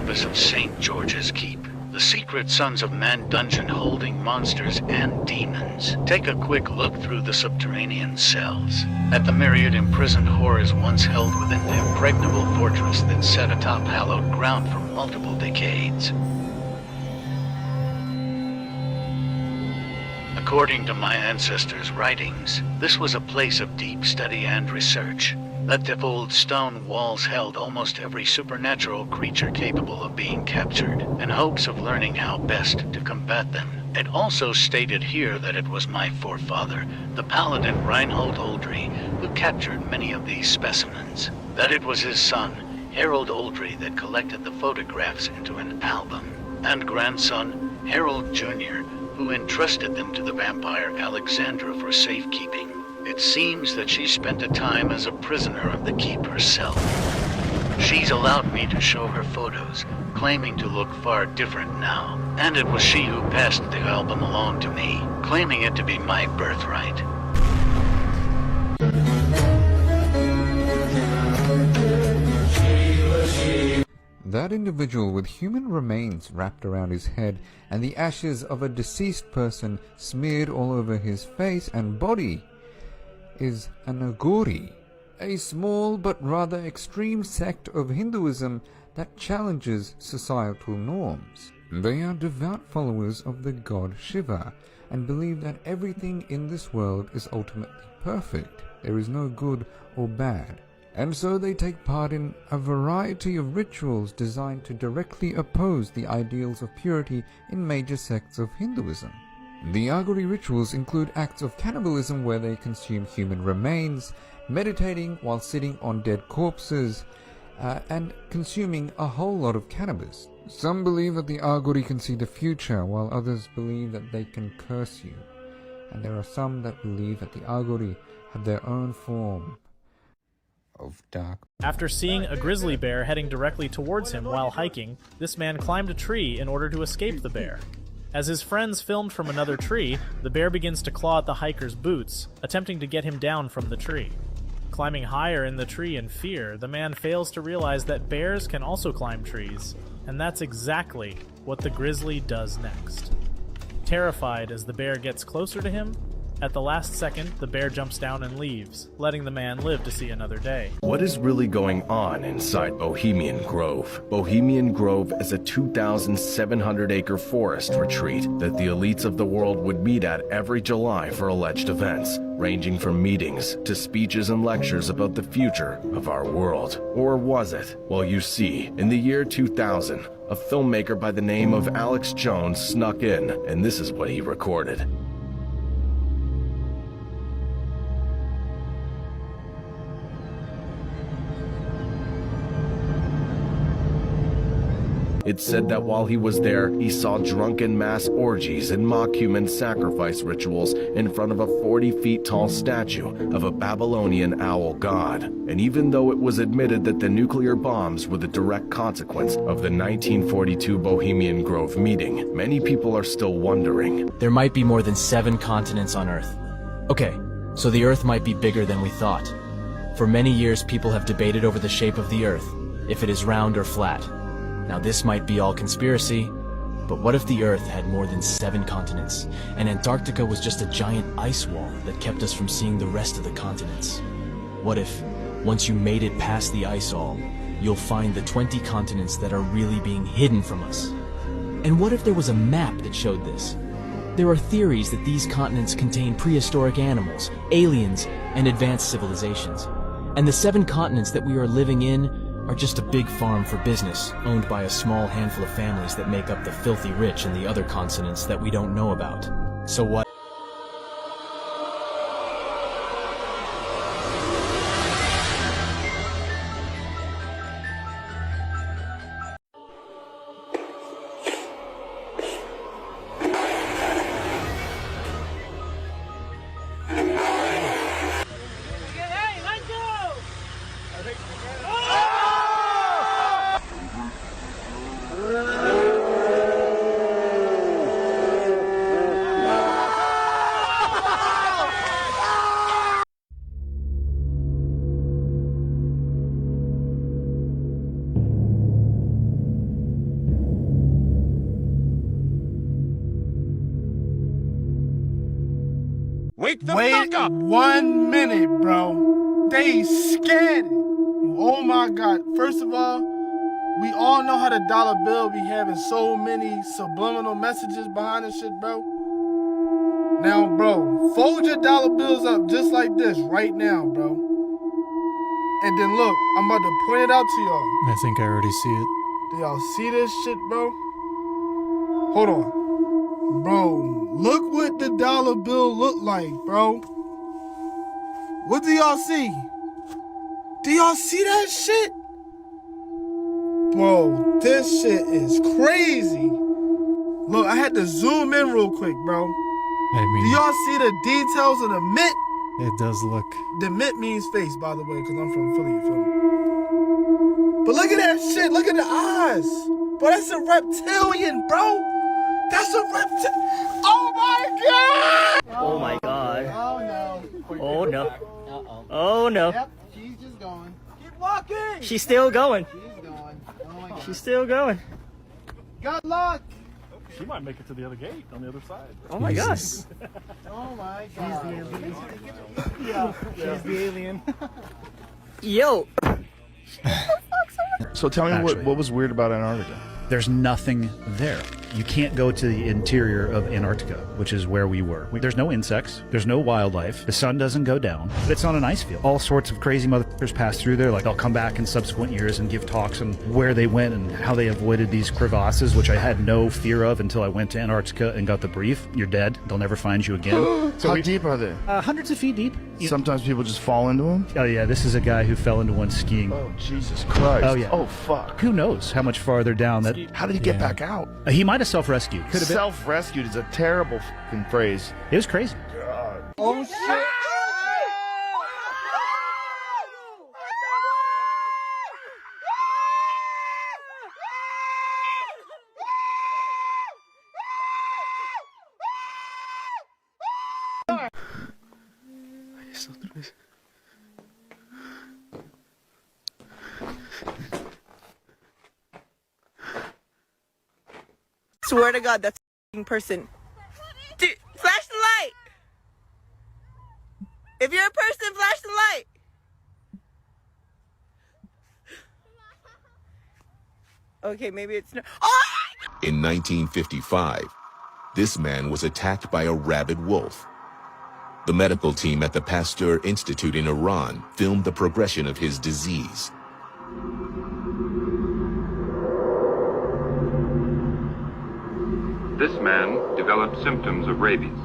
purpose of St. George's Keep. The secret Sons of Man dungeon holding monsters and demons. Take a quick look through the subterranean cells at the myriad imprisoned horrors once held within the impregnable fortress that sat atop hallowed ground for multiple decades. According to my ancestors' writings, this was a place of deep study and research. That the old stone walls held almost every supernatural creature capable of being captured, in hopes of learning how best to combat them. It also stated here that it was my forefather, the paladin Reinhold Oldry, who captured many of these specimens. That it was his son, Harold Oldry, that collected the photographs into an album, and grandson, Harold Jr., who entrusted them to the vampire Alexandra for safekeeping. It seems that she spent a time as a prisoner of the keep herself. She's allowed me to show her photos, claiming to look far different now. And it was she who passed the album along to me, claiming it to be my birthright. That individual with human remains wrapped around his head and the ashes of a deceased person smeared all over his face and body is an Aghori, a small but rather extreme sect of Hinduism that challenges societal norms. They are devout followers of the god Shiva and believe that everything in this world is ultimately perfect. There is no good or bad. And so they take part in a variety of rituals designed to directly oppose the ideals of purity in major sects of Hinduism. The Aghori rituals include acts of cannibalism where they consume human remains, meditating while sitting on dead corpses, and consuming a whole lot of cannabis. Some believe that the Aghori can see the future, while others believe that they can curse you. And there are some that believe that the Aghori have their own form of dark. After seeing a grizzly bear heading directly towards him while hiking, this man climbed a tree in order to escape the bear. As his friends filmed from another tree, the bear begins to claw at the hiker's boots, attempting to get him down from the tree. Climbing higher in the tree in fear, the man fails to realize that bears can also climb trees, and that's exactly what the grizzly does next. Terrified as the bear gets closer to him, at the last second, the bear jumps down and leaves, letting the man live to see another day. What is really going on inside Bohemian Grove? Bohemian Grove is a 2,700-acre forest retreat that the elites of the world would meet at every July for alleged events, ranging from meetings to speeches and lectures about the future of our world. Or was it? Well, you see, in the year 2000, a filmmaker by the name of Alex Jones snuck in, and this is what he recorded. It said that while he was there, he saw drunken mass orgies and mock human sacrifice rituals in front of a 40-feet-tall statue of a Babylonian owl god. And even though it was admitted that the nuclear bombs were the direct consequence of the 1942 Bohemian Grove meeting, many people are still wondering. There might be more than 7 continents on Earth. Okay, so the Earth might be bigger than we thought. For many years, people have debated over the shape of the Earth, if it is round or flat. Now this might be all conspiracy, but what if the Earth had more than 7 continents, and Antarctica was just a giant ice wall that kept us from seeing the rest of the continents? What if, once you made it past the ice wall, you'll find the 20 continents that are really being hidden from us? And what if there was a map that showed this? There are theories that these continents contain prehistoric animals, aliens, and advanced civilizations. And the 7 continents that we are living in are just a big farm for business, owned by a small handful of families that make up the filthy rich in the other continents that we don't know about. So what? Wake the Wait fuck up! 1 minute, bro. They scared it. Oh my God. First of all, we all know how the dollar bill be having so many subliminal messages behind this shit, bro. Now, bro, fold your dollar bills up just like this right now, bro. And then look, I'm about to point it out to y'all. I think I already see it. Do y'all see this shit, bro? Hold on. Bro, look what the dollar bill look like, bro. What do y'all see? Do y'all see that shit? Bro, this shit is crazy. Look, I had to zoom in real quick, bro. I Do mean, y'all see the details of the mint? it does look. The mint means face, by the way, because I'm from Philly, you feel me? But look at that shit. Look at the eyes. Bro, that's a reptilian, bro. That's a reptilian. Oh, my God. Oh my God. Oh, no. Oh no. Uh-oh. Oh no. Yep, she's just going. Keep walking. She's still going. She's going. Oh, my God. She's still going. Good luck. She might make it to the other gate on the other side. Oh my gosh. Oh, my God. She's the alien. Yo. So tell me what was weird about Antarctica? There's nothing there. You can't go to the interior of Antarctica, which is where we were. There's no insects. There's no wildlife. The sun doesn't go down. But it's not an ice field. All sorts of crazy motherfuckers pass through there. Like, they'll come back in subsequent years and give talks on where they went and how they avoided these crevasses, which I had no fear of until I went to Antarctica and got the brief. You're dead. They'll never find you again. How deep are they? Hundreds of feet deep. Sometimes people just fall into them. Oh, yeah. This is a guy who fell into one skiing. Oh, Jesus Christ. Oh, yeah. Oh, fuck. Who knows how much farther down that... How did he get back out? He might have self-rescued. Could have been. Self-rescued is a terrible fucking phrase. It was crazy. Oh, shit. Swear to God, that's a person. Dude, flash the light. If you're a person, flash the light. Okay, maybe it's not. Oh! In 1955, this man was attacked by a rabid wolf. The medical team at the Pasteur Institute in Iran filmed the progression of his disease. This man developed symptoms of rabies.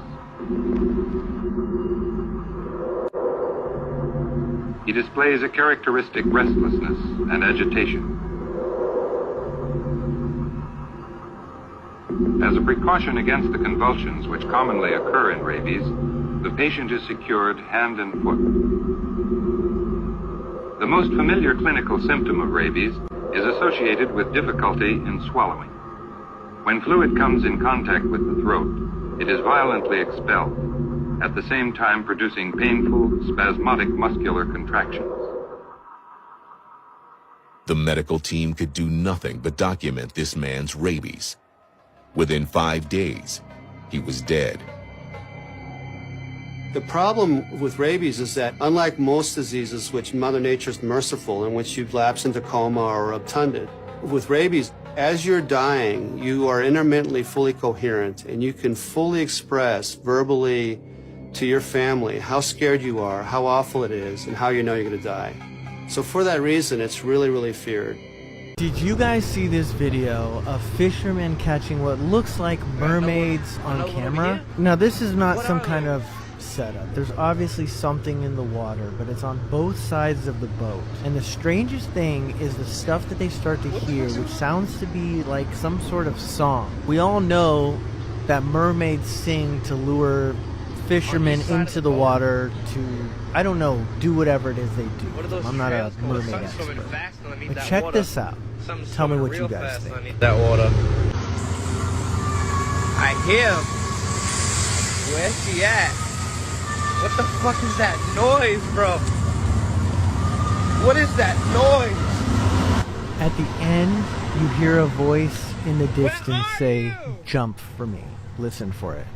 He displays a characteristic restlessness and agitation. As a precaution against the convulsions which commonly occur in rabies, the patient is secured hand and foot. The most familiar clinical symptom of rabies is associated with difficulty in swallowing. When fluid comes in contact with the throat, it is violently expelled, at the same time producing painful, spasmodic muscular contractions. The medical team could do nothing but document this man's rabies. Within 5 days, he was dead. The problem with rabies is that, unlike most diseases which Mother Nature is merciful, in which you lapse into coma or are obtunded, with rabies, as you're dying, you are intermittently fully coherent, and you can fully express verbally to your family how scared you are, how awful it is, and how you know you're going to die. So for that reason, it's really, really feared. Did you guys see this video of fishermen catching what looks like mermaids on camera? Now, this is not some kind of setup. There's obviously something in the water, but it's on both sides of the boat. And the strangest thing is the stuff that they start to hear, which sounds to be like some sort of song. We all know that mermaids sing to lure fishermen into the water to, I don't know, do whatever it is they do. I'm not a mermaid expert. But check this out. Tell me what you guys think. That water. I hear him. Where's she at? What the fuck is that noise, bro? What is that noise? At the end, you hear a voice in the distance say, "Jump for me." Listen for it.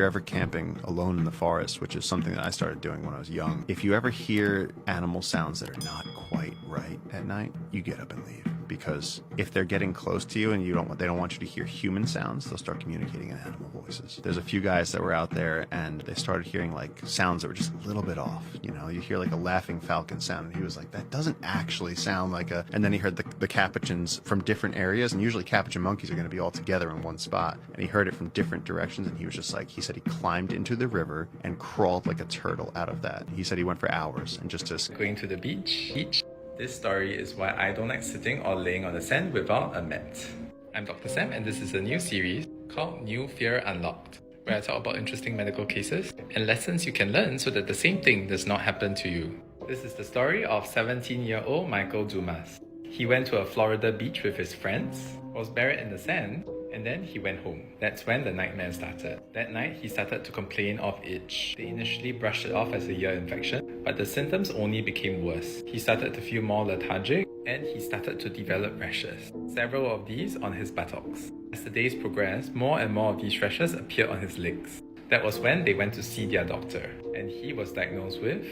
ever camping alone in the forest, which is something that I started doing when I was young, if you ever hear animal sounds that are not quite right at night, you get up and leave. Because if they're getting close to you and they don't want you to hear human sounds, they'll start communicating in animal voices. There's a few guys that were out there and they started hearing like sounds that were just a little bit off. You know, you hear like a laughing falcon sound, and he was like, that doesn't actually sound like a... And then he heard the capuchins from different areas, and usually capuchin monkeys are going to be all together in one spot. And he heard it from different directions, and he was just like, he said he climbed into the river and crawled like a turtle out of that. He said he went for hours and just to... Going to the beach. This story is why I don't like sitting or laying on the sand without a mat. I'm Dr. Sam, and this is a new series called New Fear Unlocked, where I talk about interesting medical cases and lessons you can learn so that the same thing does not happen to you. This is the story of 17-year-old Michael Dumas. He went to a Florida beach with his friends, was buried in the sand, and then he went home. That's when the nightmare started. That night, he started to complain of itch. They initially brushed it off as a ear infection, but the symptoms only became worse. He started to feel more lethargic, and he started to develop rashes, several of these on his buttocks. As the days progressed, more and more of these rashes appeared on his legs. That was when they went to see their doctor, and he was diagnosed with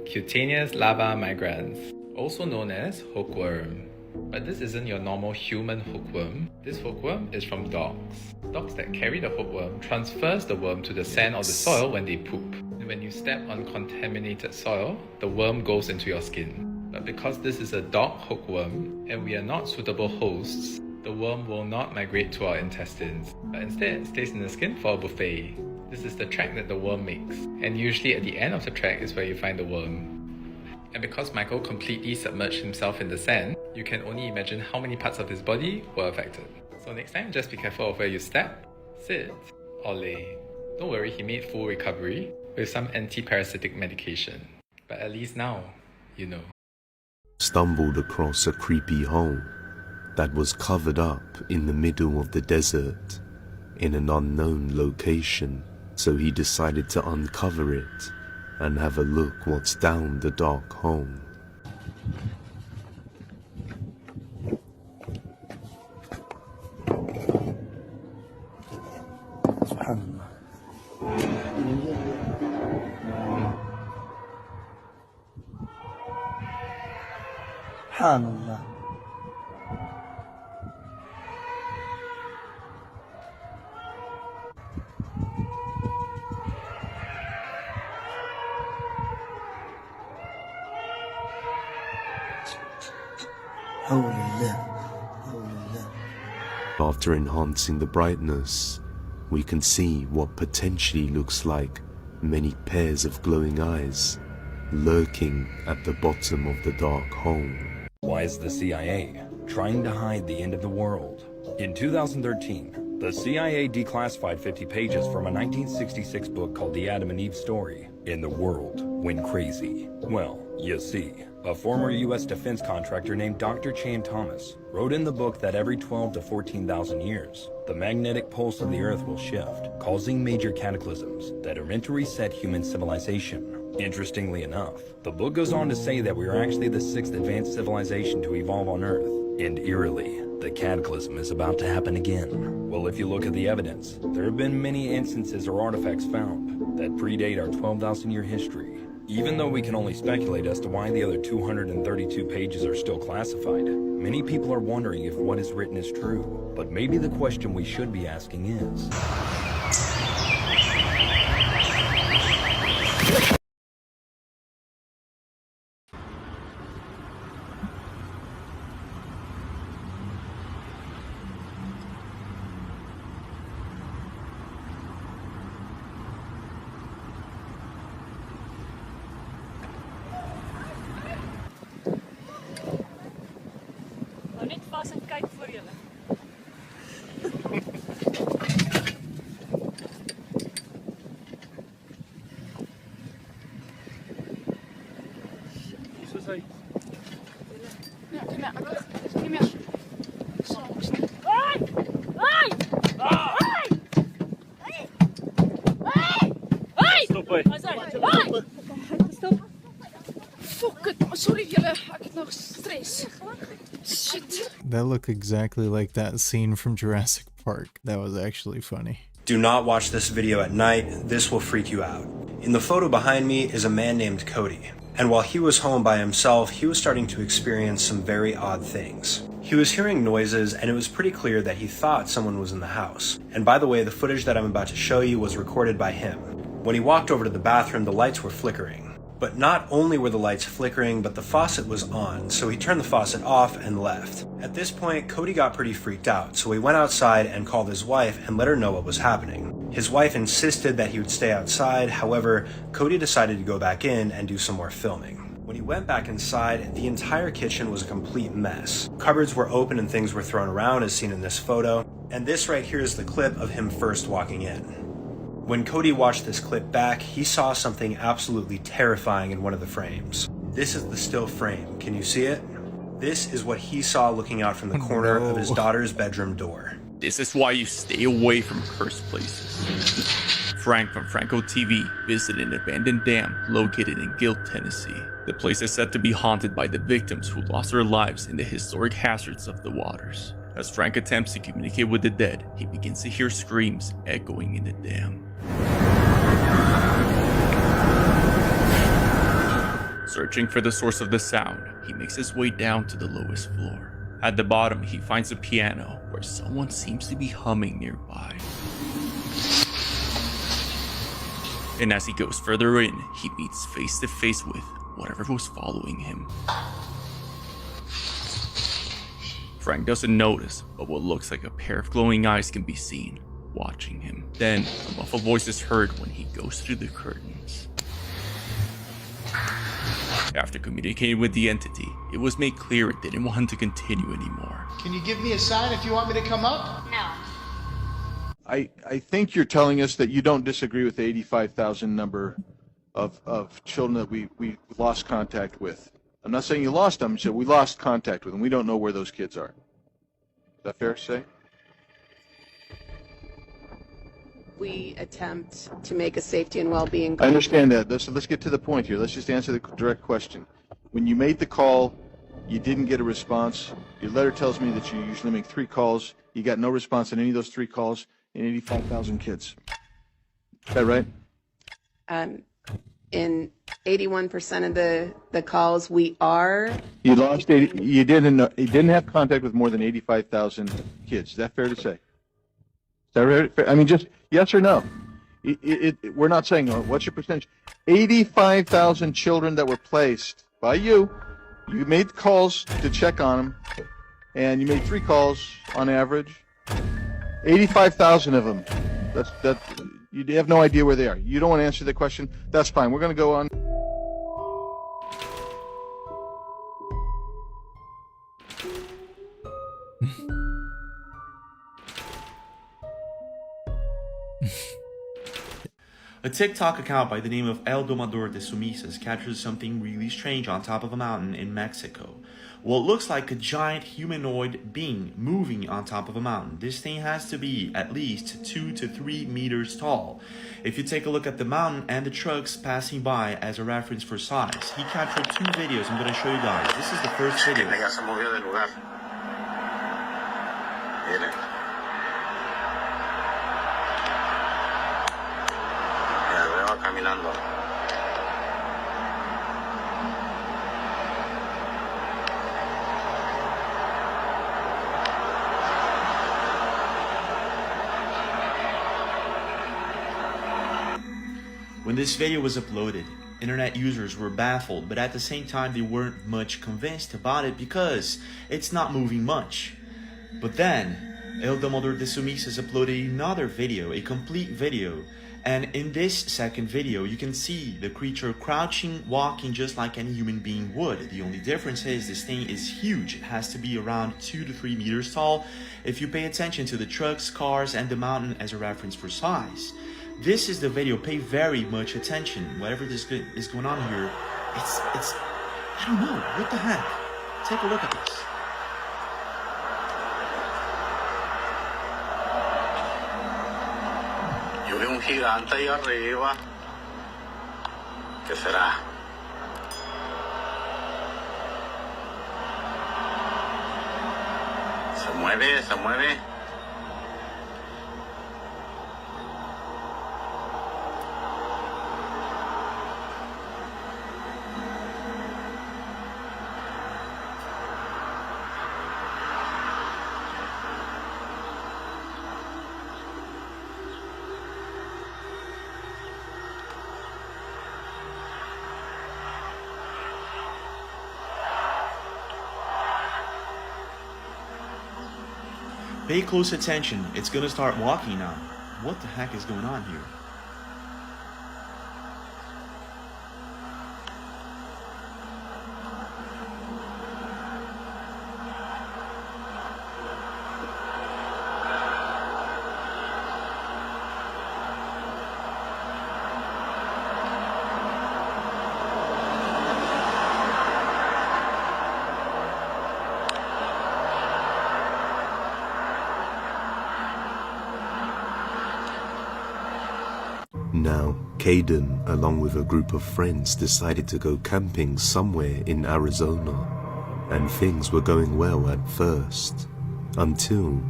cutaneous larva migrans, also known as hookworm. But this isn't your normal human hookworm. This hookworm is from dogs. Dogs that carry the hookworm transfers the worm to the sand or the soil when they poop. And when you step on contaminated soil, the worm goes into your skin. But because this is a dog hookworm and we are not suitable hosts, the worm will not migrate to our intestines, but instead stays in the skin for a buffet. This is the track that the worm makes, and usually at the end of the track is where you find the worm. And because Michael completely submerged himself in the sand, you can only imagine how many parts of his body were affected. So next time, just be careful of where you step, sit, or lay. Don't worry, he made full recovery with some anti-parasitic medication. But at least now, you know. Stumbled across a creepy hole that was covered up in the middle of the desert in an unknown location, so he decided to uncover it and have a look what's down the dark hole. Subhanallah. After enhancing the brightness, we can see what potentially looks like many pairs of glowing eyes lurking at the bottom of the dark hole. Why is the CIA trying to hide the end of the world? In 2013, the CIA declassified 50 pages from a 1966 book called The Adam and Eve Story, and the world went crazy. Well, you see, a former U.S. defense contractor named Dr. Chan Thomas wrote in the book that every 12 to 14,000 years, the magnetic pulse of the Earth will shift, causing major cataclysms that are meant to reset human civilization. Interestingly enough, the book goes on to say that we are actually the 6th advanced civilization to evolve on Earth, and eerily, the cataclysm is about to happen again. Well, if you look at the evidence, there have been many instances or artifacts found that predate our 12,000-year history. Even though we can only speculate as to why the other 232 pages are still classified, many people are wondering if what is written is true. But maybe the question we should be asking is... That looked exactly like that scene from Jurassic Park. That was actually funny. Do not watch this video at night, this will freak you out. In the photo behind me is a man named Cody, and while he was home by himself, he was starting to experience some very odd things. He was hearing noises, and it was pretty clear that he thought someone was in the house. And by the way, the footage that I'm about to show you was recorded by him. When he walked over to the bathroom, the lights were flickering. But not only were the lights flickering, but the faucet was on, so he turned the faucet off and left. At this point, Cody got pretty freaked out, so he went outside and called his wife and let her know what was happening. His wife insisted that he would stay outside, however, Cody decided to go back in and do some more filming. When he went back inside, the entire kitchen was a complete mess. Cupboards were open and things were thrown around as seen in this photo, and this right here is the clip of him first walking in. When Cody watched this clip back, he saw something absolutely terrifying in one of the frames. This is the still frame. Can you see it? This is what he saw looking out from the corner of his daughter's bedroom door. This is why you stay away from cursed places. Frank from Franco TV visited an abandoned dam located in Guild, Tennessee. The place is said to be haunted by the victims who lost their lives in the historic hazards of the waters. As Frank attempts to communicate with the dead, he begins to hear screams echoing in the dam. Searching for the source of the sound, he makes his way down to the lowest floor. At the bottom, he finds a piano where someone seems to be humming nearby. And as he goes further in, he meets face to face with whatever was following him. Frank doesn't notice, but what looks like a pair of glowing eyes can be seen, watching him. Then, a muffled voice is heard when he goes through the curtains. After communicating with the entity, it was made clear it didn't want to continue anymore. Can you give me a sign if you want me to come up? No. I think you're telling us that you don't disagree with the 85,000 number of children that we lost contact with. I'm not saying you lost them, so we lost contact with them. We don't know where those kids are. Is that fair to say? We attempt to make a safety and well-being. I understand that. So let's get to the point here. Let's just answer the direct question. When you made the call, you didn't get a response. Your letter tells me that you usually make 3 calls. You got no response on any of those 3 calls in 85,000 kids. Is that right? In 81% of the calls, we are. You lost 80. You didn't have contact with more than 85,000 kids. Is that fair to say? Is that right? I mean, just yes or no. We're not saying, what's your percentage? 85,000 children that were placed by you. You made calls to check on them, and you made 3 calls on average. 85,000 of them. That you have no idea where they are. You don't want to answer the question. That's fine. We're going to go on. A TikTok account by the name of El Domador de Sumisas captures something really strange on top of a mountain in Mexico. What looks like a giant humanoid being moving on top of a mountain. This thing has to be at least 2 to 3 meters tall. If you take a look at the mountain and the trucks passing by as a reference for size, he captured 2 videos I'm going to show you guys. This is the first video. Caminando. When this video was uploaded, internet users were baffled, but at the same time they weren't much convinced about it because it's not moving much. But then, El Domador de Sumisas uploaded another video, a complete video, and in this second video you can see the creature crouching, walking just like any human being would. The only difference is this thing is huge. It has to be around 2 to 3 meters tall if you pay attention to the trucks, cars, and the mountain as a reference for size. This is the video. Pay very much attention. Whatever this is going on here, it's I don't know, what the heck? Take a look at this. Yo veo un gigante ahí arriba. ¿Qué será? Se mueve, se mueve. Pay close attention. It's gonna start walking now. What the heck is going on here? Now, Caden, along with a group of friends, decided to go camping somewhere in Arizona, and things were going well at first, until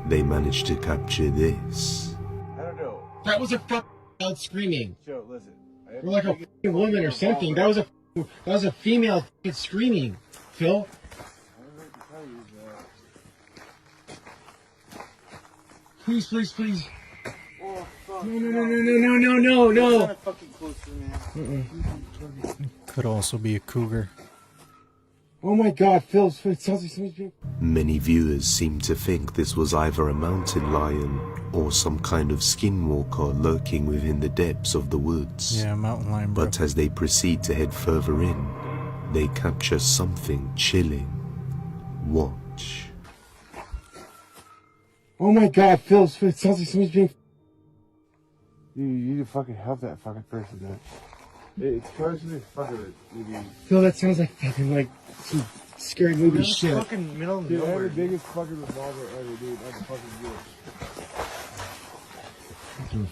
they managed to capture this. I don't know. That was a fucking child screaming. Joe, listen. Or like a fucking woman or something. That was a female fucking screaming. Phil. Please, please, please. No. Could also be a cougar. Oh my God, Phil, it sounds like somebody's being... Many viewers seem to think this was either a mountain lion or some kind of skinwalker lurking within the depths of the woods. Yeah, mountain lion, bro. But as they proceed to head further in, they capture something chilling. Watch. Oh my God, Phil, it sounds like somebody's being... You need to fucking help that fucking person, man. It's constantly fucking it. Phil, that sounds like fucking like some scary movie shit. Fucking middle of nowhere. I have the biggest fucking revolver ever, dude. That's fucking good. I'll do it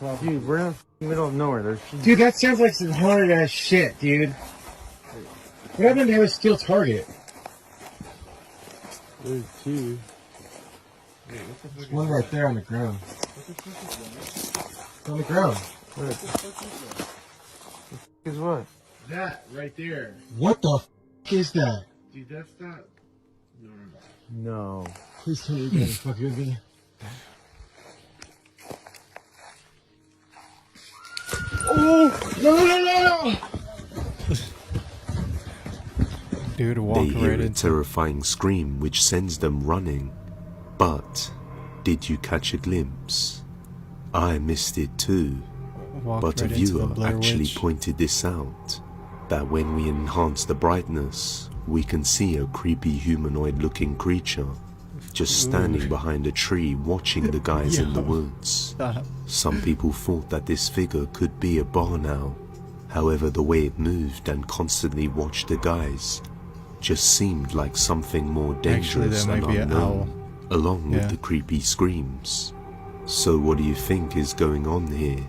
first. Dude, we're in the middle of nowhere. Dude, that sounds like some haunted ass shit, dude. What happened to have a steel target? There's two. There's one right there on the ground. It's on the ground. What is what? That right there. What the f is that? Dude, that's not normal. No. Please tell me you're gonna fuck with me. Oh! No! Dude, They walk hear right a into... terrifying scream which sends them running. But, did you catch a glimpse? I missed it too. Walked But a right into the viewer Blair actually Witch. pointed this out, that when we enhance the brightness, we can see a creepy humanoid looking creature just standing behind a tree watching the guys in the woods. Some people thought that this figure could be a barn owl. However, the way it moved and constantly watched the guys just seemed like something more dangerous that and might be an unknown, along with Yeah. the creepy screams. So what do you think is going on here?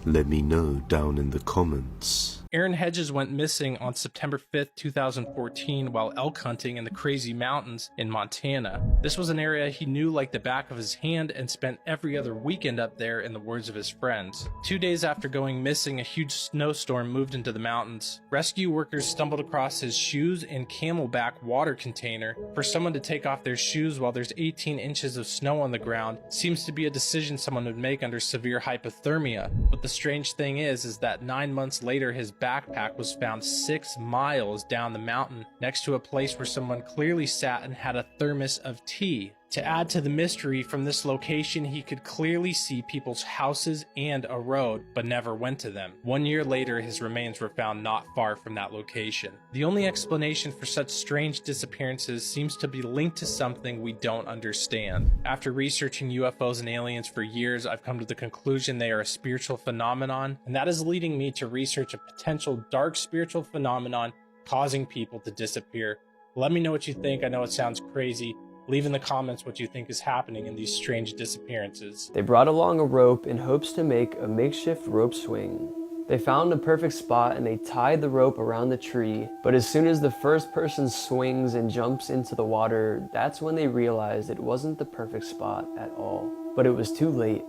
Let me know down in the comments. Aaron Hedges went missing on September 5th, 2014 while elk hunting in the Crazy Mountains in Montana. This was an area he knew like the back of his hand and spent every other weekend up there, in the words of his friends. 2 days after going missing, a huge snowstorm moved into the mountains. Rescue workers stumbled across his shoes and camelback water container. For someone to take off their shoes while there's 18 inches of snow on the ground seems to be a decision someone would make under severe hypothermia. But the strange thing is that 9 months later, his backpack was found 6 miles down the mountain next to a place where someone clearly sat and had a thermos of tea. To add to the mystery, from this location he could clearly see people's houses and a road, but never went to them. 1 year later, his remains were found not far from that location. The only explanation for such strange disappearances seems to be linked to something we don't understand. After researching UFOs and aliens for years, I've come to the conclusion they are a spiritual phenomenon, and that is leading me to research a potential dark spiritual phenomenon causing people to disappear. Let me know what you think. I know it sounds crazy. Leave in the comments what you think is happening in these strange disappearances. They brought along a rope in hopes to make a makeshift rope swing. They found a perfect spot and they tied the rope around the tree, but as soon as the first person swings and jumps into the water, that's when they realized it wasn't the perfect spot at all. But it was too late.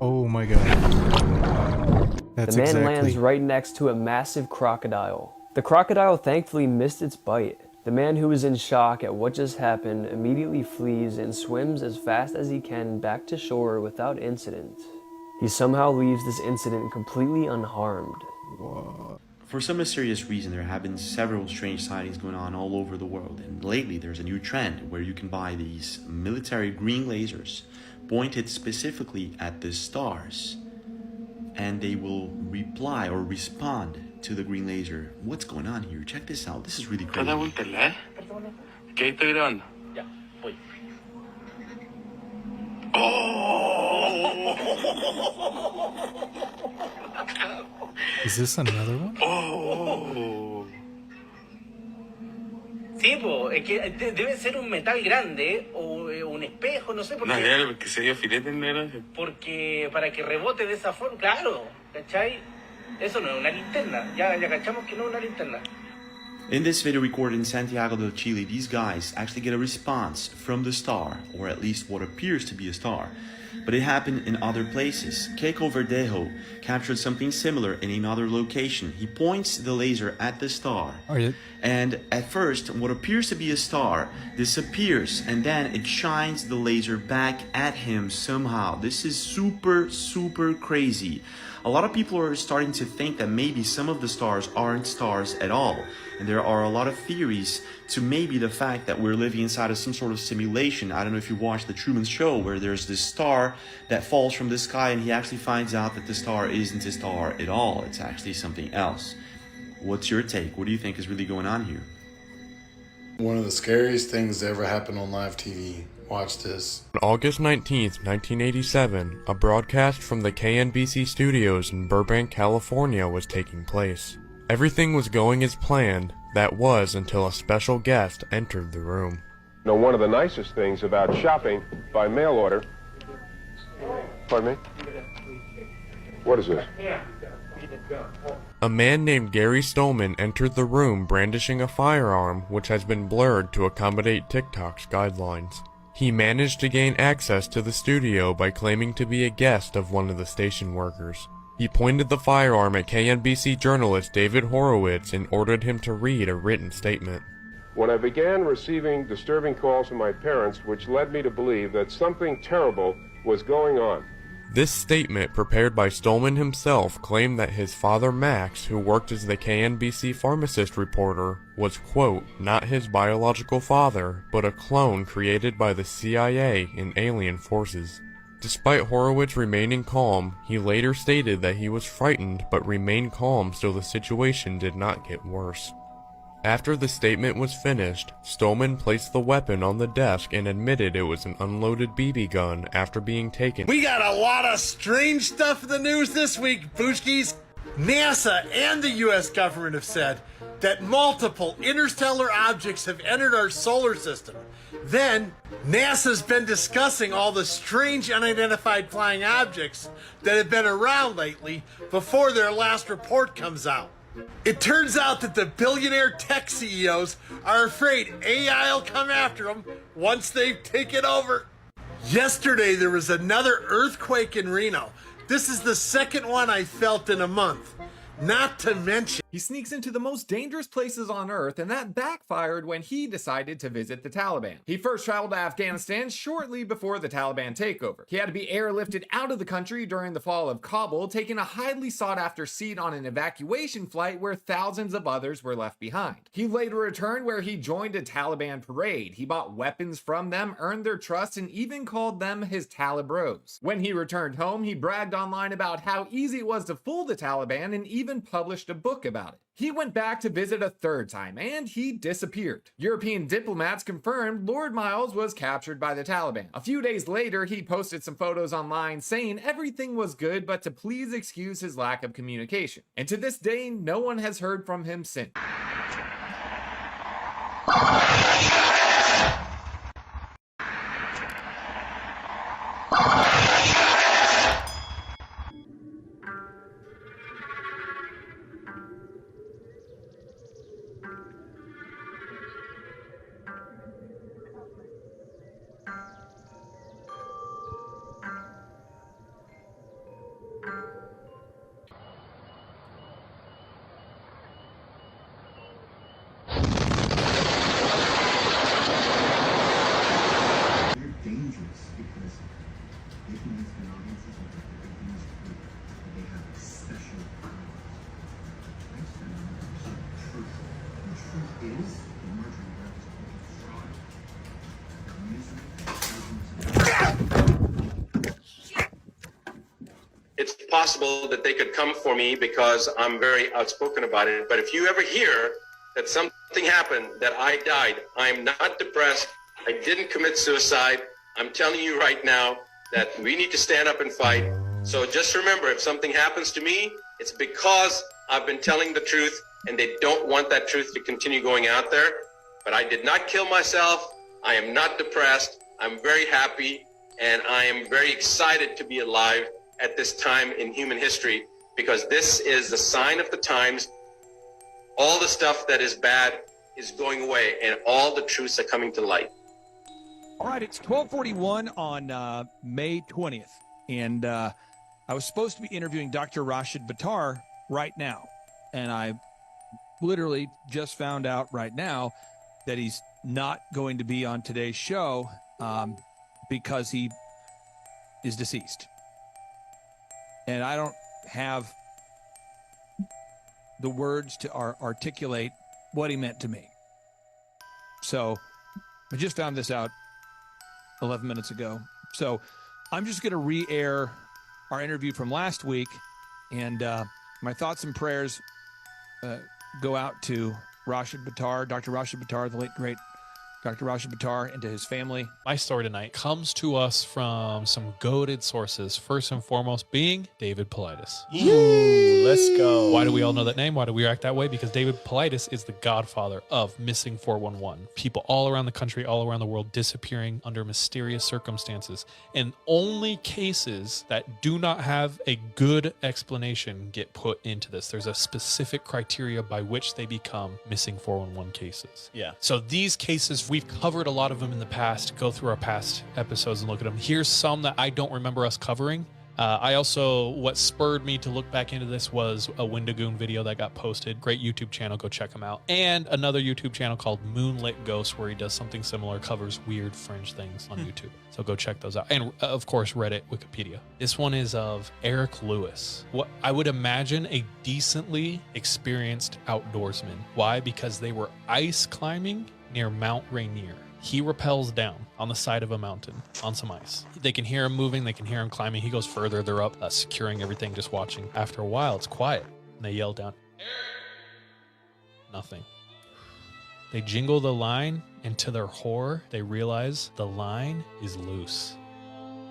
Oh my god. That's The man exactly. lands right next to a massive crocodile. The crocodile thankfully missed its bite, The man, who is in shock at what just happened, immediately flees and swims as fast as he can back to shore without incident. He somehow leaves this incident completely unharmed. For some mysterious reason, there have been several strange sightings going on all over the world, and lately there's a new trend where you can buy these military green lasers pointed specifically at the stars, and they will reply or respond to the green laser. What's going on here? Check this out. This is really crazy. ¿Qué estoy grabando? Ya, voy. Is this another one? Oh. Sí, pues, es que debe ser un metal grande o un espejo, no sé por No, qué. era porque se dio filete en la Porque para que rebote de esa forma, claro, ¿cachai? Eso no es una linterna, ya cachamos que no es una linterna. In this video recorded in Santiago del Chile, these guys actually get a response from the star, or at least what appears to be a star. But it happened in other places. Keiko Verdejo captured something similar in another location. He points the laser at the star, and at first, what appears to be a star disappears, and then it shines the laser back at him somehow. This is super, super crazy. A lot of people are starting to think that maybe some of the stars aren't stars at all. And there are a lot of theories to maybe the fact that we're living inside of some sort of simulation. I don't know if you watched The Truman Show, where there's this star that falls from the sky and he actually finds out that the star isn't a star at all. It's actually something else. What's your take? What do you think is really going on here? One of the scariest things that ever happened on live TV. Watch this. On August 19th, 1987, a broadcast from the KNBC studios in Burbank, California was taking place. Everything was going as planned, that was until a special guest entered the room. Now, one of the nicest things about shopping by mail order... Pardon me? What is this? A man named Gary Stolman entered the room brandishing a firearm which has been blurred to accommodate TikTok's guidelines. He managed to gain access to the studio by claiming to be a guest of one of the station workers. He pointed the firearm at KNBC journalist David Horowitz and ordered him to read a written statement. When I began receiving disturbing calls from my parents, which led me to believe that something terrible was going on. This statement, prepared by Stolman himself, claimed that his father Max, who worked as the KNBC pharmacist reporter, was, quote, not his biological father, but a clone created by the CIA and alien forces. Despite Horowitz remaining calm, he later stated that he was frightened but remained calm so the situation did not get worse. After the statement was finished, Stolman placed the weapon on the desk and admitted it was an unloaded BB gun after being taken. We got a lot of strange stuff in the news this week, Booshkies. NASA and the US government have said that multiple interstellar objects have entered our solar system. Then, NASA's been discussing all the strange unidentified flying objects that have been around lately before their last report comes out. It turns out that the billionaire tech CEOs are afraid AI will come after them once they've taken over. Yesterday, there was another earthquake in Reno. This is the second one I felt in a month. Not to mention, he sneaks into the most dangerous places on Earth, and that backfired when he decided to visit the Taliban. He first traveled to Afghanistan shortly before the Taliban takeover. He had to be airlifted out of the country during the fall of Kabul, taking a highly sought-after seat on an evacuation flight where thousands of others were left behind. He later returned where he joined a Taliban parade. He bought weapons from them, earned their trust, and even called them his Talibros. When he returned home, he bragged online about how easy it was to fool the Taliban and even published a book about it. He went back to visit a third time, and he disappeared. European diplomats confirmed Lord Miles was captured by the Taliban. A few days later, he posted some photos online saying everything was good, but to please excuse his lack of communication. And to this day, no one has heard from him since. it's possible that they could come for me because I'm very outspoken about it. But if you ever hear that something happened, that I died, I'm not depressed. I didn't commit suicide. I'm telling you right now that we need to stand up and fight. So just remember, if something happens to me, it's because I've been telling the truth and they don't want that truth to continue going out there. But I did not kill myself. I am not depressed. I'm very happy, and I am very excited to be alive at this time in human history, because this is the sign of the times. All the stuff that is bad is going away, and all the truths are coming to light. All right, it's 12:41 on May 20th, and I was supposed to be interviewing Dr. Rashid Buttar right now, and I literally just found out right now that he's not going to be on today's show because he is deceased. And I don't have the words to articulate what he meant to me. So I just found this out 11 minutes ago. So I'm just going to re-air our interview from last week. And my thoughts and prayers go out to Rashid Buttar, Dr. Rashid Buttar, the late, great Dr. Rashid Buttar, and to his family. My story tonight comes to us from some goated sources. First and foremost being David Paulides. Ooh, let's go. Why do we all know that name? Why do we act that way? Because David Paulides is the godfather of Missing 411. People all around the country, all around the world disappearing under mysterious circumstances. And only cases that do not have a good explanation get put into this. There's a specific criteria by which they become Missing 411 cases. Yeah. So these cases, we've covered a lot of them in the past. Go through our past episodes and look at them. Here's some that I don't remember us covering. What spurred me to look back into this was a Wendigoon video that got posted. Great YouTube channel, go check him out. And another YouTube channel called Moonlit Ghost, where he does something similar, covers weird fringe things on YouTube. So go check those out. And of course, Reddit, Wikipedia. This one is of Eric Lewis. What I would imagine a decently experienced outdoorsman. Why? Because they were ice climbing near Mount Rainier. He rappels down on the side of a mountain on some ice. They can hear him moving. They can hear him climbing. He goes further. They're up, securing everything, just watching. After a while, it's quiet. And they yell down, nothing. They jingle the line, and to their horror, they realize the line is loose.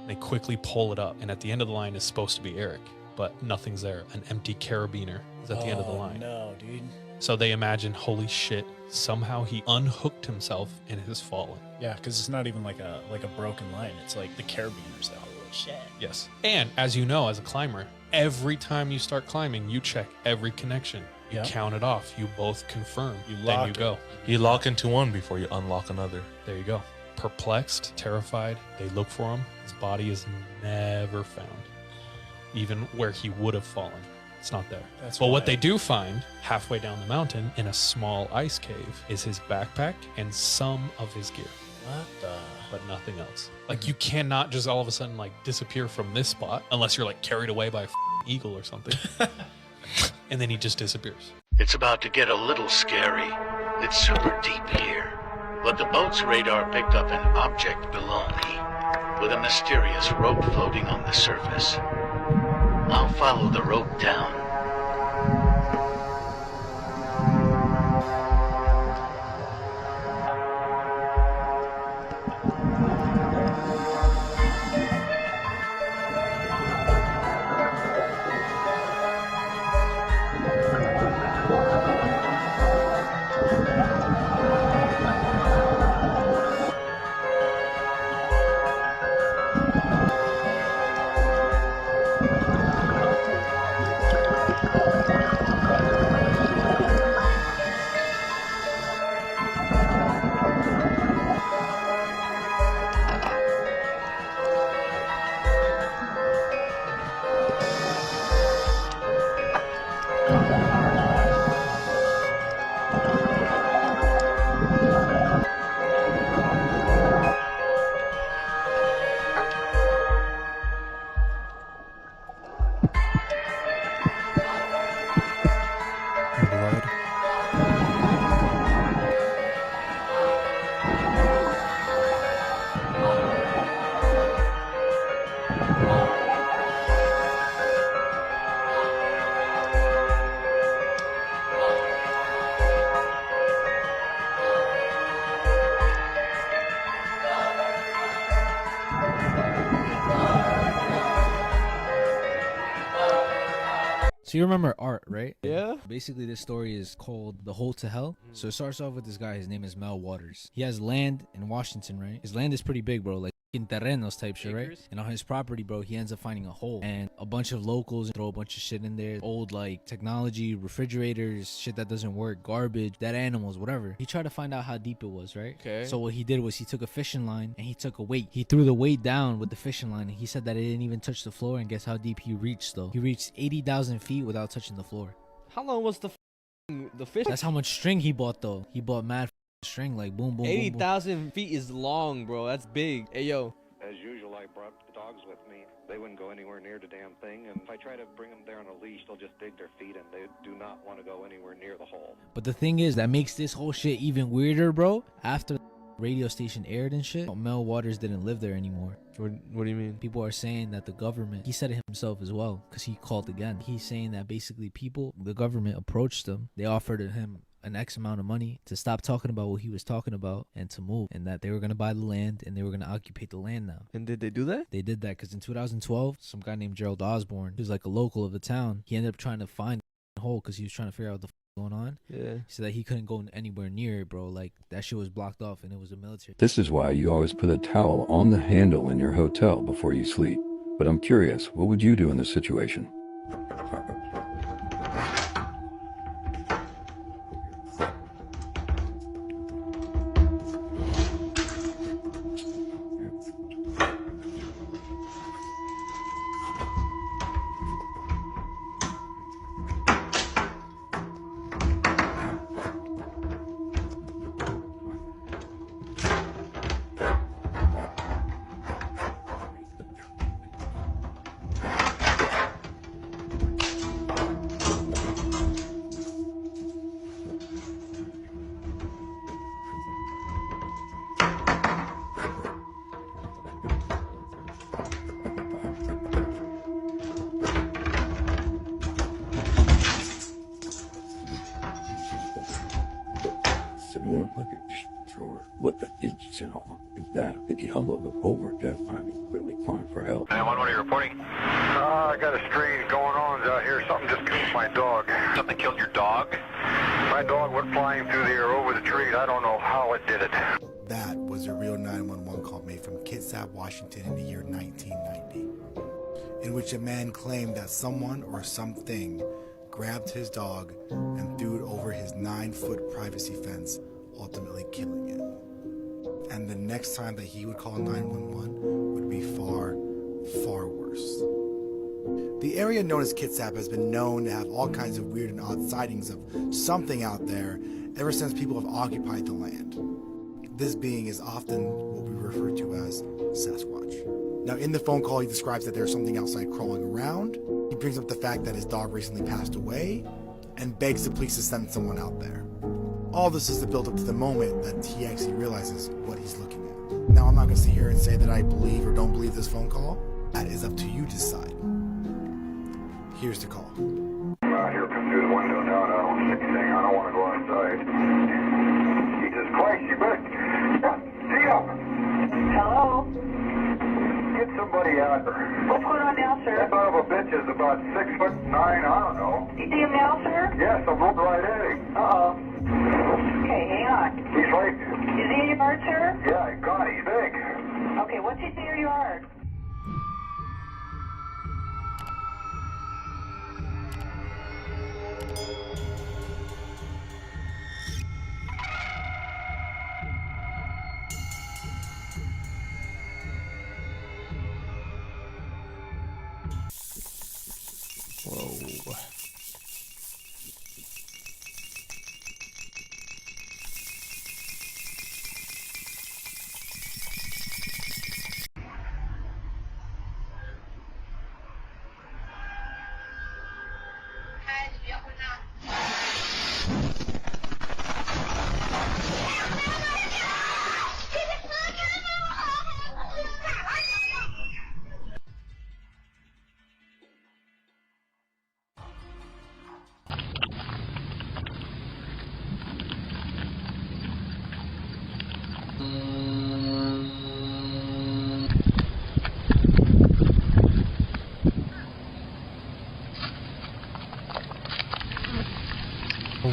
They quickly pull it up, and at the end of the line is supposed to be Eric, but nothing's there. An empty carabiner is at the end of the line. No, dude. So they imagine, holy shit, somehow he unhooked himself and has fallen. Yeah, because it's not even like a broken line. It's like the carabiners that holy shit. Yes. And as you know, as a climber, every time you start climbing, you check every connection. You count it off. You both confirm. Then you go. You lock into one before you unlock another. There you go. Perplexed, terrified, they look for him. His body is never found. Even where he would have fallen. It's not there. But what they do find halfway down the mountain in a small ice cave is his backpack and some of his gear. What the? But nothing else. Like, you cannot just all of a sudden like disappear from this spot unless you're like carried away by a eagle or something. And then he just disappears. It's about to get a little scary. It's super deep here. But the boat's radar picked up an object below me with a mysterious rope floating on the surface. I'll follow the rope down. So you remember Art, right? Yeah. Basically, this story is called The Hole to Hell. So it starts off with this guy. His name is Mel Waters. He has land in Washington, right? His land is pretty big, bro. Like in terrenos type shit, right? And on his property, bro, he ends up finding a hole. And a bunch of locals throw a bunch of shit in there. Old, like, technology, refrigerators, shit that doesn't work, garbage, dead animals, whatever. He tried to find out how deep it was, right? Okay. So what he did was he took a fishing line and he took a weight. He threw the weight down with the fishing line. And he said that it didn't even touch the floor. And guess how deep he reached, though? He reached 80,000 feet without touching the floor. How long was the fish? That's how much string he bought, though. He bought mad string, like boom, boom, 80,000 feet is long, bro. That's big. Hey, yo. As usual, I brought the dogs with me. They wouldn't go anywhere near the damn thing, and if I try to bring them there on a leash, they'll just dig their feet, and they do not want to go anywhere near the hole. But the thing is, that makes this whole shit even weirder, bro. After the radio station aired and shit, Mel Waters didn't live there anymore. What do you mean? People are saying that the government, he said it himself as well, because he called again. He's saying that basically the government approached him. They offered him an X amount of money to stop talking about what he was talking about and to move, and that they were going to buy the land and they were going to occupy the land now. And did they do that? They did that because in 2012, some guy named Gerald Osborne, who's like a local of the town, he ended up trying to find the hole because he was trying to figure out what the going on. Yeah. He said that he couldn't go anywhere near it, bro. Like, that shit was blocked off and it was a military. This is why you always put a towel on the handle in your hotel before you sleep. But I'm curious, what would you do in this situation? What the is that? Did he humble the over death? I'm really crying for help. 911, what are you reporting? I got a strange going on out here. Something just killed my dog. Something killed your dog? My dog went flying through the air over the trees. I don't know how it did it. That was a real 911 call made from Kitsap, Washington in the year 1990, in which a man claimed that someone or something grabbed his dog and threw it over his 9-foot privacy fence, ultimately killing it. And the next time that he would call 911 would be far, far worse. The area known as Kitsap has been known to have all kinds of weird and odd sightings of something out there ever since people have occupied the land. This being is often what we refer to as Sasquatch. Now, in the phone call, he describes that there's something outside crawling around. He brings up the fact that his dog recently passed away and begs the police to send someone out there. All this is to build up to the moment that he actually realizes what he's looking at. Now, I'm not going to sit here and say that I believe or don't believe this phone call. That is up to you to decide. Here's the call. Here, come through the window now. I don't see anything. I don't want to go outside. Jesus Christ, you better... See up! Hello? Get somebody out there. What's going on now, sir? That son of a bitch is about 6'9", I don't know. You see him now, sir? Yes, I'm looking right at him. Uh-oh. Okay, hang on. He's right. Is he in your yard, sir? Yeah, God, he's big. Okay, what's he in your yard? Whoa.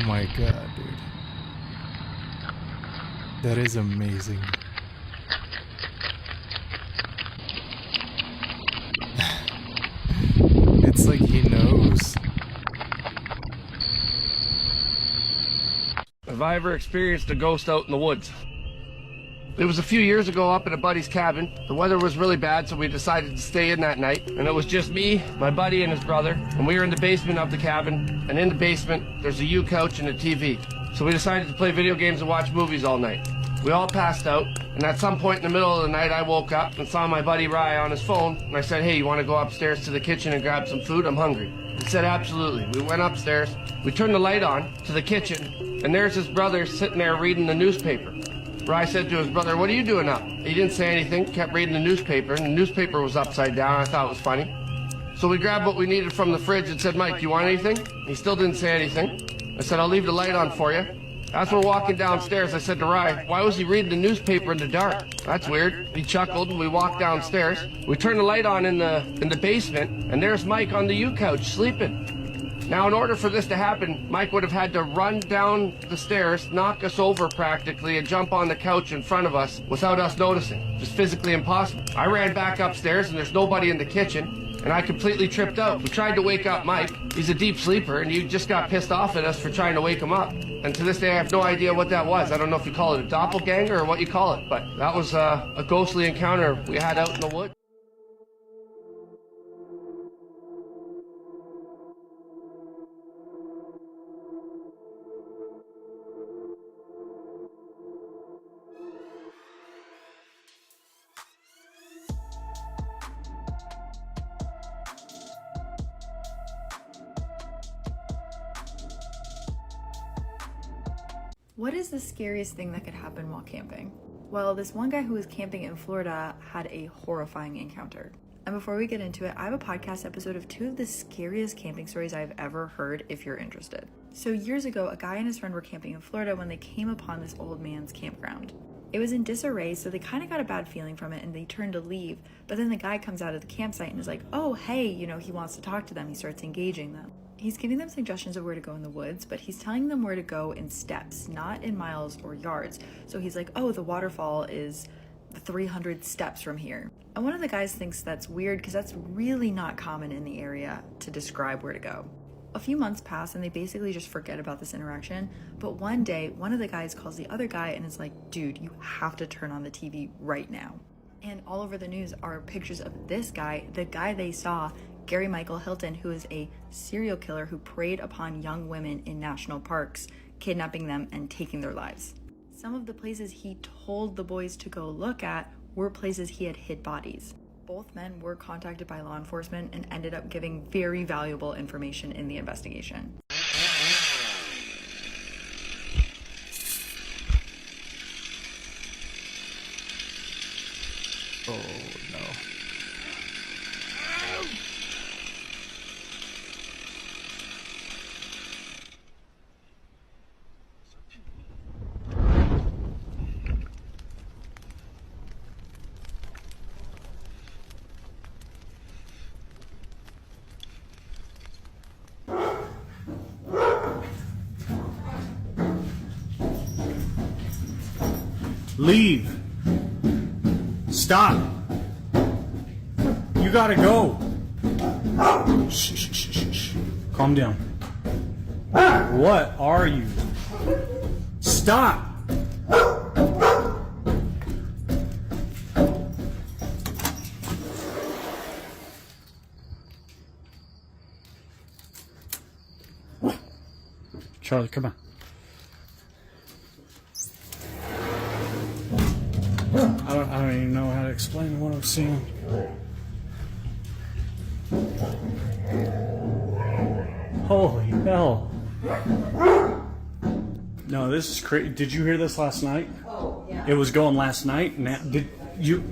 my god, dude. That is amazing. It's like he knows. Have I ever experienced a ghost out in the woods? It was a few years ago up at a buddy's cabin. The weather was really bad, so we decided to stay in that night. And it was just me, my buddy, and his brother. And we were in the basement of the cabin. And in the basement, there's a U-couch and a TV. So we decided to play video games and watch movies all night. We all passed out. And at some point in the middle of the night, I woke up and saw my buddy Rye on his phone. And I said, hey, you want to go upstairs to the kitchen and grab some food? I'm hungry. He said, absolutely. We went upstairs. We turned the light on to the kitchen. And there's his brother sitting there reading the newspaper. Rye said to his brother, what are you doing up? He didn't say anything, kept reading the newspaper, and the newspaper was upside down. I thought it was funny. So we grabbed what we needed from the fridge and said, Mike, you want anything? He still didn't say anything. I said, I'll leave the light on for you. As we're walking downstairs, I said to Rye, why was he reading the newspaper in the dark? That's weird. He chuckled, and we walked downstairs. We turned the light on in the basement, and there's Mike on the U-couch sleeping. Now, in order for this to happen, Mike would have had to run down the stairs, knock us over practically, and jump on the couch in front of us without us noticing. Just physically impossible. I ran back upstairs, and there's nobody in the kitchen, and I completely tripped out. We tried to wake up Mike. He's a deep sleeper, and he just got pissed off at us for trying to wake him up. And to this day, I have no idea what that was. I don't know if you call it a doppelganger or what you call it, but that was a ghostly encounter we had out in the woods. What is the scariest thing that could happen while camping? Well, this one guy who was camping in Florida had a horrifying encounter. And before we get into it, I have a podcast episode of 2 of the scariest camping stories I've ever heard if you're interested. So years ago, a guy and his friend were camping in Florida when they came upon this old man's campground. It was in disarray, so they kind of got a bad feeling from it and they turned to leave. But then the guy comes out of the campsite and is like, oh, hey, you know, he wants to talk to them. He starts engaging them. He's giving them suggestions of where to go in the woods, but he's telling them where to go in steps, not in miles or yards. So he's like, oh, the waterfall is 300 steps from here. And one of the guys thinks that's weird because that's really not common in the area to describe where to go. A few months pass and they basically just forget about this interaction. But one day, one of the guys calls the other guy and is like, dude, you have to turn on the TV right now. And all over the news are pictures of this guy, the guy they saw, Gary Michael Hilton, who is a serial killer who preyed upon young women in national parks, kidnapping them and taking their lives. Some of the places he told the boys to go look at were places he had hid bodies. Both men were contacted by law enforcement and ended up giving very valuable information in the investigation. Oh no. Leave. Stop. You gotta go. Shh, shh, shh, shh, shh. Calm down. What are you? Stop. Charlie, come on. I don't even know how to explain what I'm seeing. Holy hell. No, this is crazy. Did you hear this last night? Oh, yeah. It was going last night. Now, did you...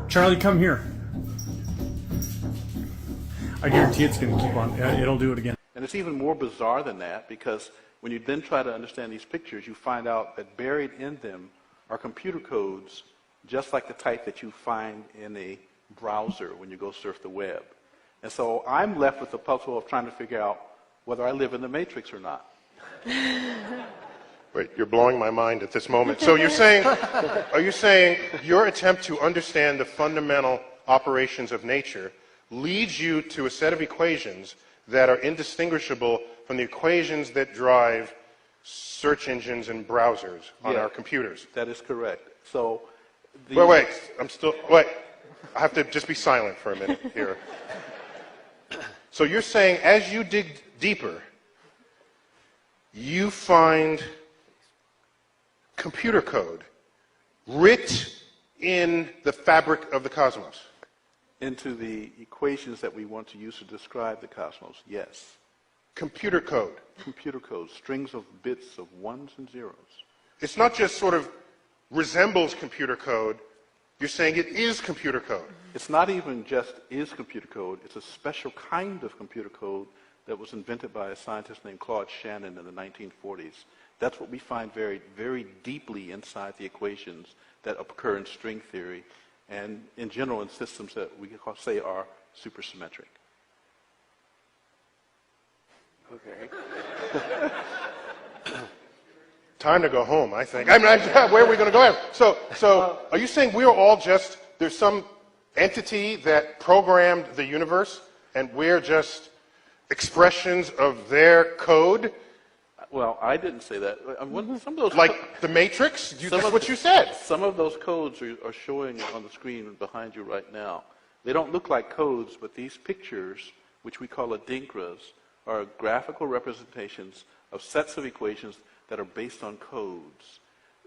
Charlie, come here. I guarantee it's going to keep on. It'll do it again. And it's even more bizarre than that, because when you then try to understand these pictures, you find out that buried in them are computer codes just like the type that you find in a browser when you go surf the web. And so I'm left with the puzzle of trying to figure out whether I live in the Matrix or not. Wait, you're blowing my mind at this moment. So you're saying, are you saying your attempt to understand the fundamental operations of nature leads you to a set of equations that are indistinguishable from the equations that drive search engines and browsers on our computers? That is correct. So, wait, I have to just be silent for a minute here. So you're saying as you dig deeper, you find computer code writ in the fabric of the cosmos? Into the equations that we want to use to describe the cosmos, yes. Computer code? Computer code, strings of bits of ones and zeros. It's not just sort of resembles computer code, you're saying it is computer code. It's not even just is computer code, it's a special kind of computer code that was invented by a scientist named Claude Shannon in the 1940s. That's what we find very, very deeply inside the equations that occur in string theory and in general in systems that we say are supersymmetric. Okay. Time to go home, I think. Where are we going to go? So are you saying we're all just, there's some entity that programmed the universe and we're just expressions of their code? Well, I didn't say that. Some of those like the Matrix? That's what you said. Some of those codes are showing on the screen behind you right now. They don't look like codes, but these pictures, which we call adinkras, are graphical representations of sets of equations that are based on codes.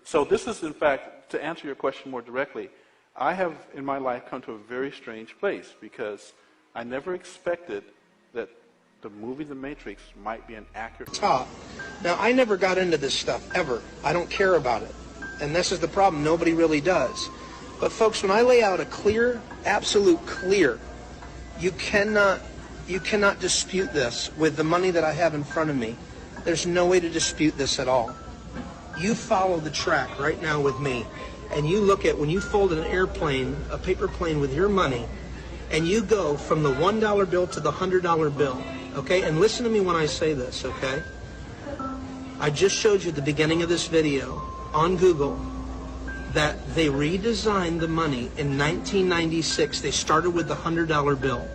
So this is, in fact, to answer your question more directly, I have in my life come to a very strange place because I never expected that the movie The Matrix might be an accurate Now, I never got into this stuff, ever. I don't care about it. And this is the problem. Nobody really does. But folks, when I lay out a clear, absolute clear, you cannot dispute this with the money that I have in front of me. There's no way to dispute this at all. You follow the track right now with me, and you look at when you fold an airplane, a paper plane with your money, and you go from the $1 bill to the $100 bill, okay? And listen to me when I say this, okay? I just showed you at the beginning of this video on Google that they redesigned the money in 1996. They started with the $100 bill,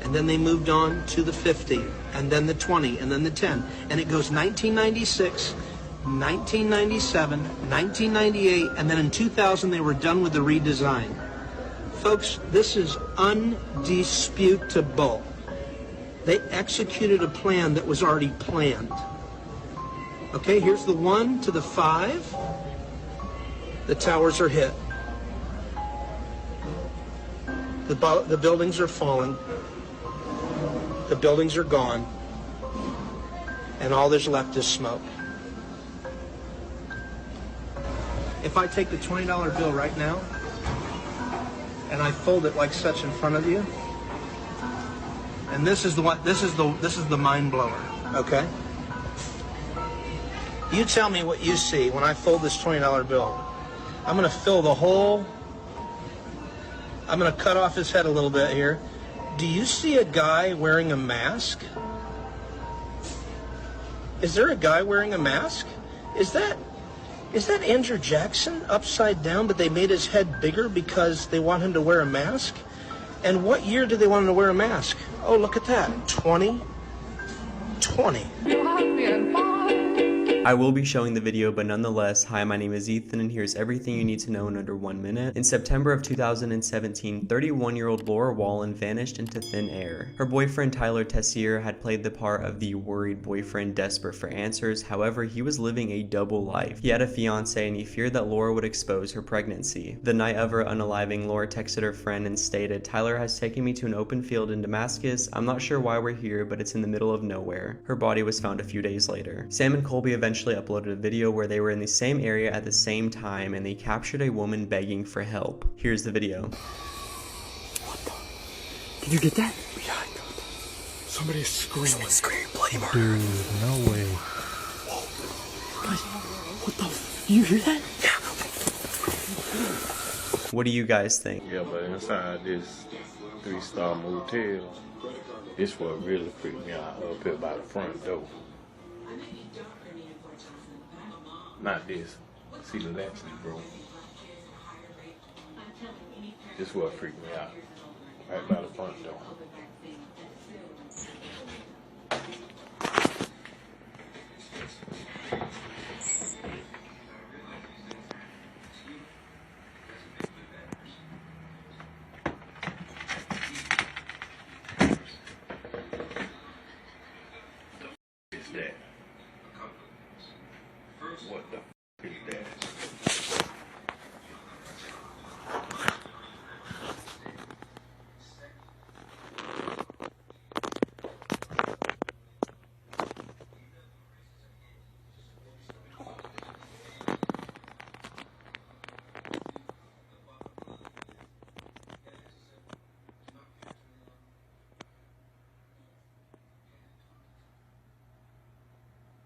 and then they moved on to the 50, and then the 20, and then the 10. And it goes 1996, 1997, 1998, and then in 2000 they were done with the redesign. Folks, this is undisputable. They executed a plan that was already planned. Okay, here's the 1 to the 5. The towers are hit. The buildings are falling. The buildings are gone. And all there's left is smoke. If I take the $20 bill right now and I fold it like such in front of you, and this is the mind blower, okay? You tell me what you see when I fold this $20 bill. I'm going to fill the whole, I'm going to cut off his head a little bit here. Do you see a guy wearing a mask? Is there a guy wearing a mask? Is that Andrew Jackson upside down, but they made his head bigger because they want him to wear a mask? And what year did they want him to wear a mask? Oh, look at that, 2020. I will be showing the video, but nonetheless, hi, my name is Ethan, and here's everything you need to know in under 1 minute. In September of 2017, 31-year-old Laura Wallen vanished into thin air. Her boyfriend Tyler Tessier had played the part of the worried boyfriend desperate for answers. However, he was living a double life. He had a fiance, and he feared that Laura would expose her pregnancy. The night of her unaliving, Laura texted her friend and stated, "Tyler has taken me to an open field in Damascus. I'm not sure why we're here, but it's in the middle of nowhere." Her body was found a few days later. Sam and Colby eventually uploaded a video where they were in the same area at the same time, and they captured a woman begging for help. Here's the video. What the? Did you get that? Yeah, I got that. Somebody's screaming. Someone's screaming bloody murder. Dude, no way. Whoa. Guys, what the? You hear that? Yeah. What do you guys think? Yeah, but inside this 3-star motel, This what really freaked me out up here by the front door. Not this. See the latch is broke. This what freaked me out. Right by the front door. What the f is that?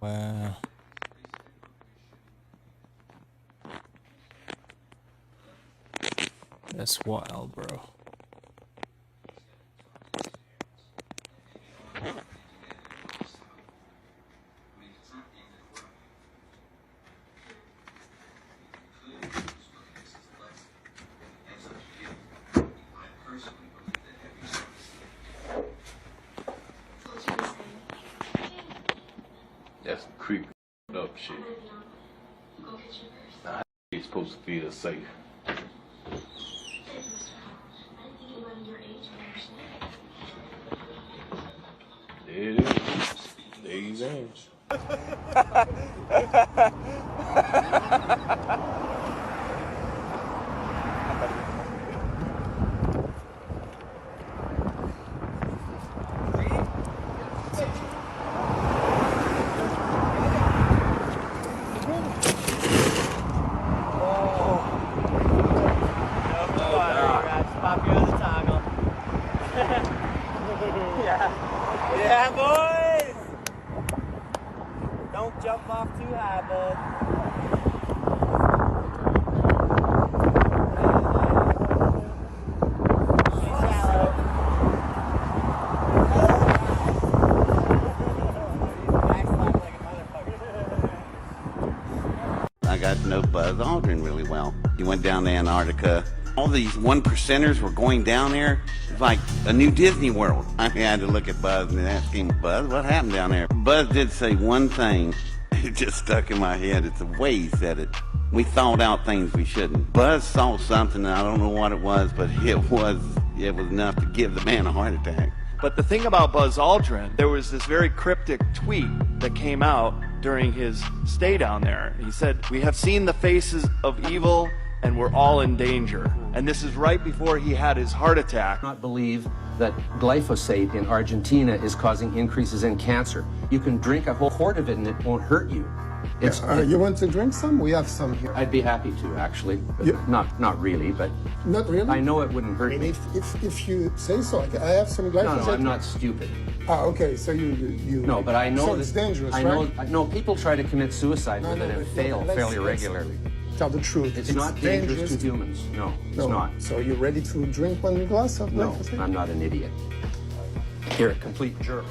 Wow. That's wild, bro. That's some creepy up shit. Nah, it's supposed to feel safe. There it is. There he's in. Yeah, boys! Don't jump off too high, bud. I got to know Buzz Aldrin really well. He went down to Antarctica. All these one percenters were going down there. It's like a new Disney World. I had to look at Buzz and ask him, Buzz, what happened down there? Buzz did say one thing. It just stuck in my head. It's the way he said it. We thought out things we shouldn't. Buzz saw something, I don't know what it was, but it was enough to give the man a heart attack. But the thing about Buzz Aldrin, there was this very cryptic tweet that came out during his stay down there. He said, "We have seen the faces of evil and we're all in danger." And this is right before he had his heart attack. Not believe that glyphosate in Argentina is causing increases in cancer. You can drink a whole quart of it and it won't hurt you. You want to drink some? We have some here. I'd be happy to, actually. Not really, but Not really? I know it wouldn't hurt me. If you say so, I have some glyphosate. No, I'm not stupid. Okay, so you No, but I know so that it's dangerous, I right? know people try to commit suicide with it and fail fairly regularly. Tell the truth. It's not dangerous to humans. No, it's not. So you're ready to drink one glass of No, glyphosate? I'm not an idiot. You're a complete jerk.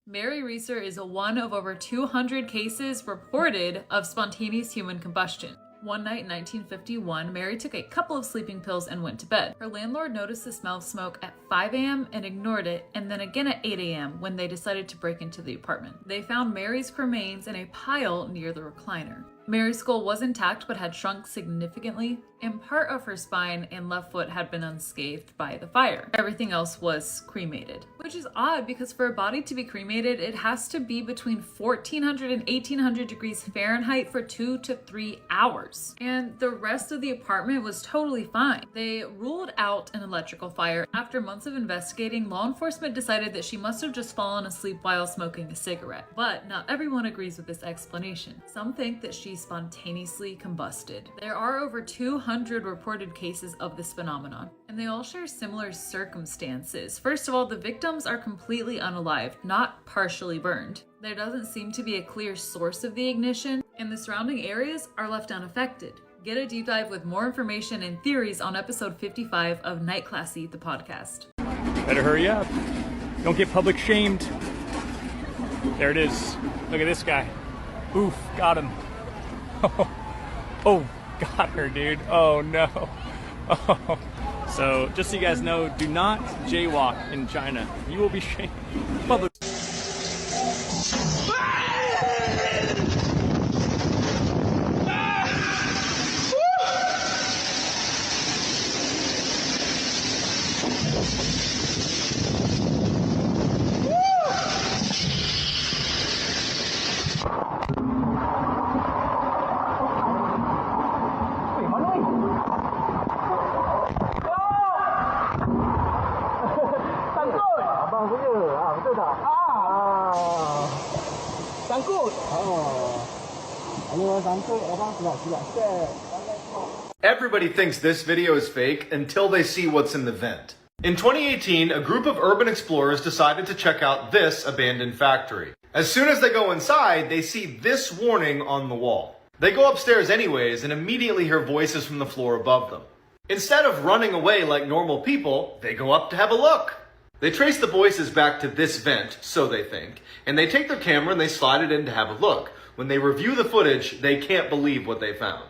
Mary Reeser is one of over 200 cases reported of spontaneous human combustion. One night in 1951, Mary took a couple of sleeping pills and went to bed. Her landlord noticed the smell of smoke at 5 a.m. and ignored it, and then again at 8 a.m. when they decided to break into the apartment. They found Mary's remains in a pile near the recliner. Mary's skull was intact but had shrunk significantly, and part of her spine and left foot had been unscathed by the fire. Everything else was cremated, which is odd because for a body to be cremated, it has to be between 1400 and 1800 degrees Fahrenheit for 2 to 3 hours. And the rest of the apartment was totally fine. They ruled out an electrical fire. After months of investigating, law enforcement decided that she must have just fallen asleep while smoking a cigarette. But not everyone agrees with this explanation. Some think that she spontaneously combusted. There are over 200 reported cases of this phenomenon, and they all share similar circumstances. First of all, the victims are completely unalived, not partially burned. There doesn't seem to be a clear source of the ignition, and the surrounding areas are left unaffected. Get a deep dive with more information and theories on episode 55 of Night Classy, the podcast. Better hurry up. Don't get public shamed. There it is. Look at this guy. Oof, got him. Oh, got her, dude. Oh, no. Oh. So, just so you guys know, do not jaywalk in China. You will be shamed. Public. Everybody thinks this video is fake until they see what's in the vent. In 2018, a group of urban explorers decided to check out this abandoned factory. As soon as they go inside, they see this warning on the wall. They go upstairs anyways and immediately hear voices from the floor above them. Instead of running away like normal people, they go up to have a look. They trace the voices back to this vent, so they think, and they take their camera and they slide it in to have a look. When they review the footage, they can't believe what they found.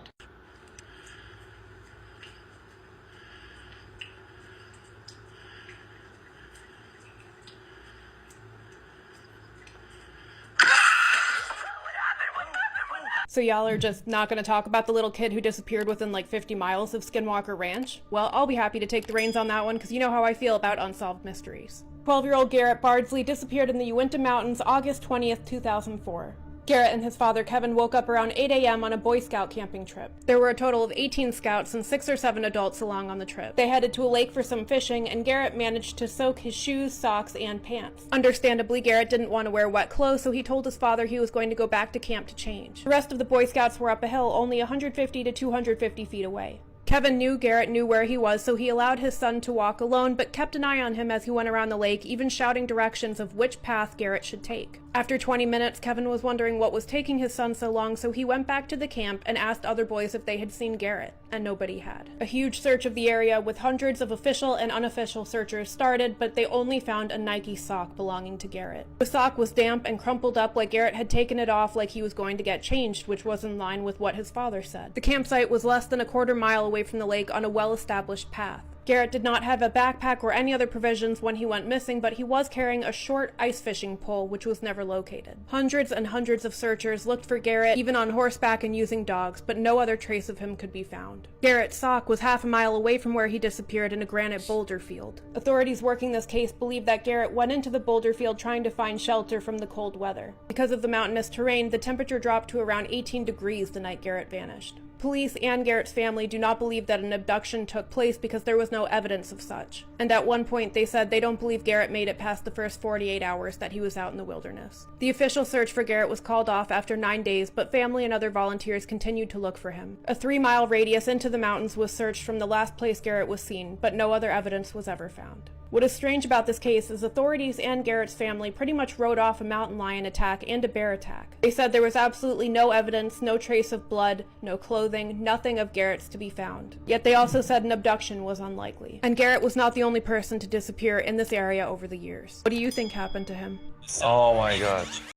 So y'all are just not going to talk about the little kid who disappeared within like 50 miles of Skinwalker Ranch? Well, I'll be happy to take the reins on that one because you know how I feel about unsolved mysteries. 12-year-old Garrett Bardsley disappeared in the Uinta Mountains August 20th, 2004. Garrett and his father Kevin woke up around 8 a.m. on a Boy Scout camping trip. There were a total of 18 scouts and 6 or 7 adults along on the trip. They headed to a lake for some fishing, and Garrett managed to soak his shoes, socks, and pants. Understandably, Garrett didn't want to wear wet clothes, so he told his father he was going to go back to camp to change. The rest of the Boy Scouts were up a hill only 150 to 250 feet away. Kevin knew Garrett knew where he was, so he allowed his son to walk alone, but kept an eye on him as he went around the lake, even shouting directions of which path Garrett should take. After 20 minutes, Kevin was wondering what was taking his son so long, so he went back to the camp and asked other boys if they had seen Garrett, and nobody had. A huge search of the area with hundreds of official and unofficial searchers started, but they only found a Nike sock belonging to Garrett. The sock was damp and crumpled up like Garrett had taken it off like he was going to get changed, which was in line with what his father said. The campsite was less than a quarter mile away from the lake on a well-established path. Garrett did not have a backpack or any other provisions when he went missing, but he was carrying a short ice fishing pole, which was never located. Hundreds and hundreds of searchers looked for Garrett, even on horseback and using dogs, but no other trace of him could be found. Garrett's sock was half a mile away from where he disappeared in a granite boulder field. Authorities working this case believe that Garrett went into the boulder field trying to find shelter from the cold weather. Because of the mountainous terrain, the temperature dropped to around 18 degrees the night Garrett vanished. Police and Garrett's family do not believe that an abduction took place because there was no evidence of such. And at one point they said they don't believe Garrett made it past the first 48 hours that he was out in the wilderness. The official search for Garrett was called off after 9 days, but family and other volunteers continued to look for him. A 3-mile radius into the mountains was searched from the last place Garrett was seen, but no other evidence was ever found. What is strange about this case is authorities and Garrett's family pretty much wrote off a mountain lion attack and a bear attack. They said there was absolutely no evidence, no trace of blood, no clothing, nothing of Garrett's to be found. Yet they also said an abduction was unlikely. And Garrett was not the only person to disappear in this area over the years. What do you think happened to him? Oh my god.